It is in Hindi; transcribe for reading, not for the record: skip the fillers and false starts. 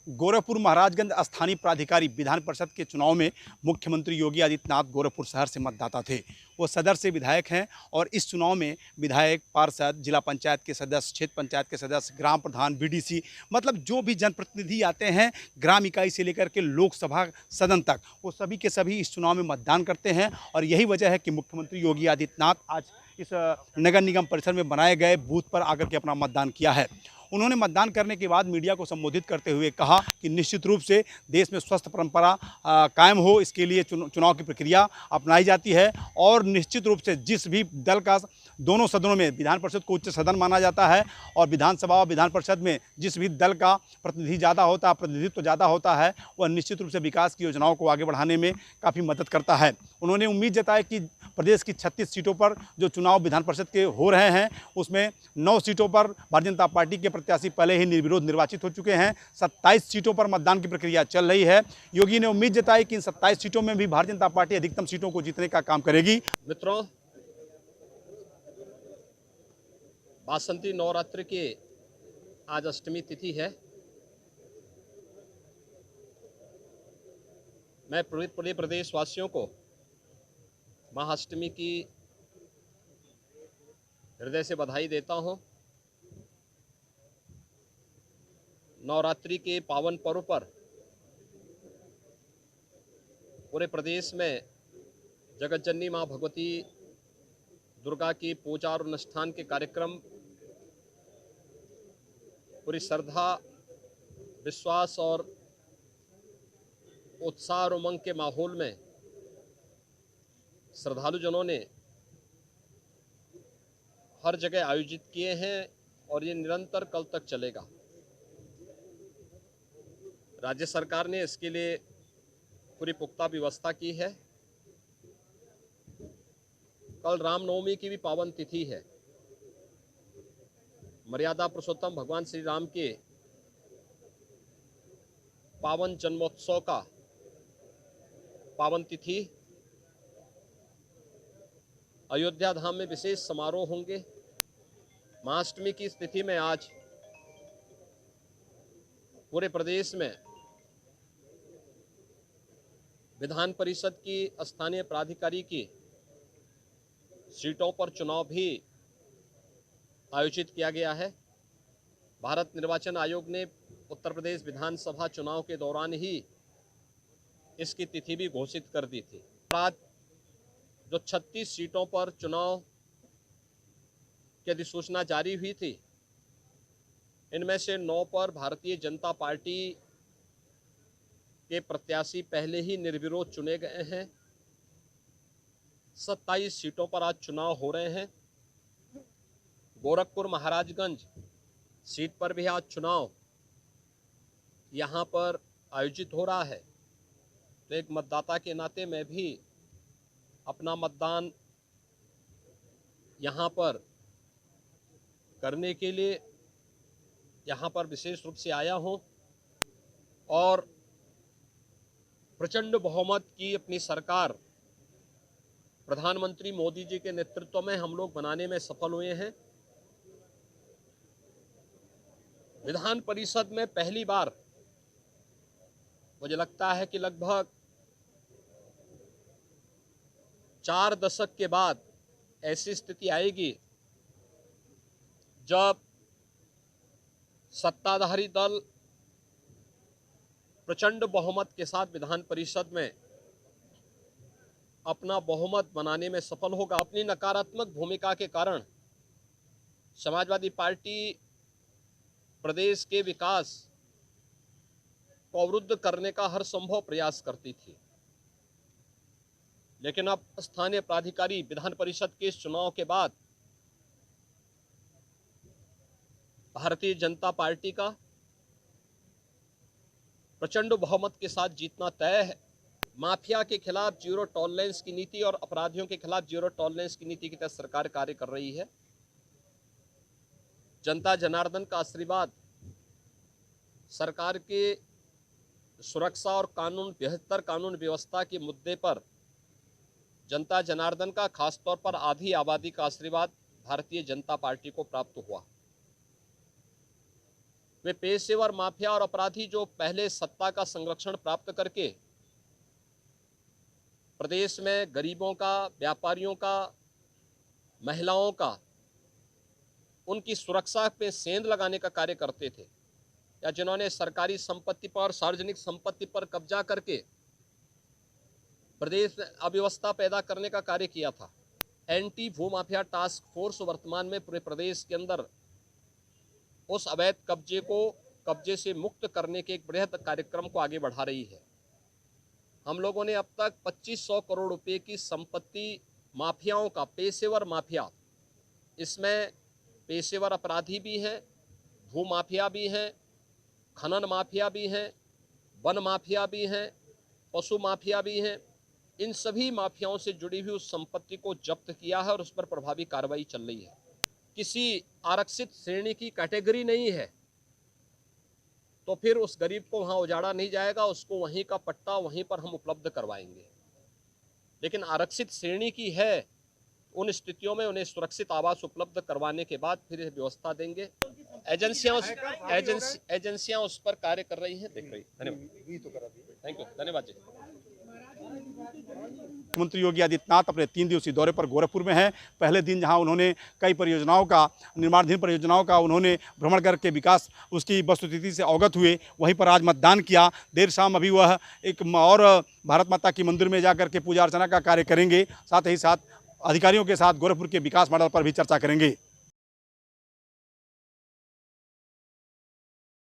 गोरखपुर महाराजगंज स्थानीय प्राधिकारी विधान परिषद के चुनाव में मुख्यमंत्री योगी आदित्यनाथ गोरखपुर शहर से मतदाता थे। वो सदर से विधायक हैं और इस चुनाव में विधायक, पार्षद, जिला पंचायत के सदस्य, क्षेत्र पंचायत के सदस्य, ग्राम प्रधान, बीडीसी, मतलब जो भी जनप्रतिनिधि आते हैं ग्राम इकाई से लेकर के लोकसभा सदन तक, वो सभी के सभी इस चुनाव में मतदान करते हैं। और यही वजह है कि मुख्यमंत्री योगी आदित्यनाथ आज इस नगर निगम परिसर में बनाए गए बूथ पर आकर के अपना मतदान किया है। उन्होंने मतदान करने के बाद मीडिया को संबोधित करते हुए कहा कि निश्चित रूप से देश में स्वस्थ परंपरा कायम हो, इसके लिए चुनाव की प्रक्रिया अपनाई जाती है। और निश्चित रूप से जिस भी दल का दोनों सदनों में, विधान परिषद को उच्च सदन माना जाता है और विधानसभा और विधान परिषद में जिस भी दल का प्रतिनिधि ज़्यादा होता है, प्रतिनिधित्व ज़्यादा होता है, वह निश्चित रूप से विकास की योजनाओं को आगे बढ़ाने में काफ़ी मदद करता है। उन्होंने उम्मीद जताई कि प्रदेश की 36 सीटों पर जो चुनाव विधान परिषद के हो रहे हैं, उसमें 9 सीटों पर भारतीय जनता पार्टी के प्रत्याशी पहले ही निर्विरोध निर्वाचित हो चुके हैं। 27 सीटों पर मतदान की प्रक्रिया चल रही है। योगी ने उम्मीद जताई कि इन 27 सीटों में भी भारतीय जनता पार्टी अधिकतम सीटों को जीतने का काम करेगी। मित्रों, वासंती नवरात्र की आज अष्टमी तिथि है। मैं पूरे प्रदेशवासियों को महाअष्टमी की हृदय से बधाई देता हूं। नवरात्रि के पावन पर्व पर पूरे प्रदेश में जगत जननी मां भगवती दुर्गा की पूजा और अनुष्ठान के कार्यक्रम पूरी श्रद्धा, विश्वास और उत्साह और उमंग के माहौल में श्रद्धालुजनों ने हर जगह आयोजित किए हैं और ये निरंतर कल तक चलेगा। राज्य सरकार ने इसके लिए पूरी पुख्ता व्यवस्था की है। कल रामनवमी की भी पावन तिथि है। मर्यादा पुरुषोत्तम भगवान श्री राम के पावन जन्मोत्सव का पावन तिथि। अयोध्या धाम में विशेष समारोह होंगे। महाअष्टमी की स्थिति में आज पूरे प्रदेश में विधान परिषद की स्थानीय प्राधिकारी की सीटों पर चुनाव भी आयोजित किया गया है। भारत निर्वाचन आयोग ने उत्तर प्रदेश विधानसभा चुनाव के दौरान ही इसकी तिथि भी घोषित कर दी थी। आज जो 36 सीटों पर चुनाव की अधिसूचना जारी हुई थी, इनमें से 9 पर भारतीय जनता पार्टी के प्रत्याशी पहले ही निर्विरोध चुने गए हैं। 27 सीटों पर आज चुनाव हो रहे हैं। गोरखपुर महाराजगंज सीट पर भी आज चुनाव यहाँ पर आयोजित हो रहा है। तो एक मतदाता के नाते मैं भी अपना मतदान यहाँ पर करने के लिए यहाँ पर विशेष रूप से आया हूँ और प्रचंड बहुमत की अपनी सरकार प्रधानमंत्री मोदी जी के नेतृत्व में हम लोग बनाने में सफल हुए हैं। विधान परिषद में पहली बार मुझे लगता है कि लगभग 4 दशक के बाद ऐसी स्थिति आएगी जब सत्ताधारी दल प्रचंड बहुमत के साथ विधान परिषद में अपना बहुमत बनाने में सफल होगा। अपनी नकारात्मक भूमिका के कारण समाजवादी पार्टी प्रदेश के विकास को अवरुद्ध करने का हर संभव प्रयास करती थी, लेकिन अब स्थानीय प्राधिकारी विधान परिषद के इस चुनाव के बाद भारतीय जनता पार्टी का प्रचंड बहुमत के साथ जीतना तय है। माफिया के खिलाफ जीरो टॉलरेंस की नीति और अपराधियों के खिलाफ जीरो टॉलरेंस की नीति के तहत सरकार कार्य कर रही है। जनता जनार्दन का आशीर्वाद सरकार के सुरक्षा और बेहतर कानून व्यवस्था के मुद्दे पर जनता जनार्दन का, खासतौर पर आधी आबादी का आशीर्वाद भारतीय जनता पार्टी को प्राप्त हुआ। वे पेशेवर माफिया और अपराधी जो पहले सत्ता का संरक्षण प्राप्त करके प्रदेश में गरीबों का, व्यापारियों का, महिलाओं का, उनकी सुरक्षा पे सेंध लगाने का कार्य करते थे, या जिन्होंने सरकारी संपत्ति पर, सार्वजनिक संपत्ति पर कब्जा करके प्रदेश में अव्यवस्था पैदा करने का कार्य किया था। एंटी भू माफिया टास्क फोर्स वर्तमान में पूरे प्रदेश के अंदर उस अवैध कब्जे से मुक्त करने के एक बृहद कार्यक्रम को आगे बढ़ा रही है। हम लोगों ने अब तक 2500 करोड़ रुपए की संपत्ति माफियाओं का, पेशेवर माफिया, इसमें पेशेवर अपराधी भी हैं, भू माफिया भी हैं, खनन माफिया भी हैं, वन माफिया भी हैं, पशु माफिया भी हैं, इन सभी माफियाओं से जुड़ी हुई उस संपत्ति को जब्त किया है और उस पर प्रभावी कार्रवाई चल रही है। किसी आरक्षित श्रेणी की कैटेगरी नहीं है तो फिर उस गरीब को वहां उजाड़ा नहीं जाएगा, उसको वहीं का पट्टा वहीं पर हम उपलब्ध करवाएंगे। लेकिन आरक्षित श्रेणी की है, उन स्थितियों में उन्हें सुरक्षित आवास उपलब्ध करवाने के बाद फिर व्यवस्था देंगे। एजेंसियां उस पर कार्य कर रही हैं, देख रही। धन्यवाद, थैंक यू, धन्यवाद जी। मुख्यमंत्री योगी आदित्यनाथ अपने 3 दिवसीय दौरे पर गोरखपुर में हैं। पहले दिन जहां उन्होंने कई परियोजनाओं का, निर्माणाधीन परियोजनाओं का उन्होंने भ्रमण करके विकास उसकी वस्तुस्थिति से अवगत हुए, वहीं पर आज मतदान किया। देर शाम अभी वह एक और भारत माता की मंदिर में जाकर के पूजा अर्चना का कार्य करेंगे। साथ ही साथ अधिकारियों के साथ गोरखपुर के विकास मॉडल पर भी चर्चा करेंगे।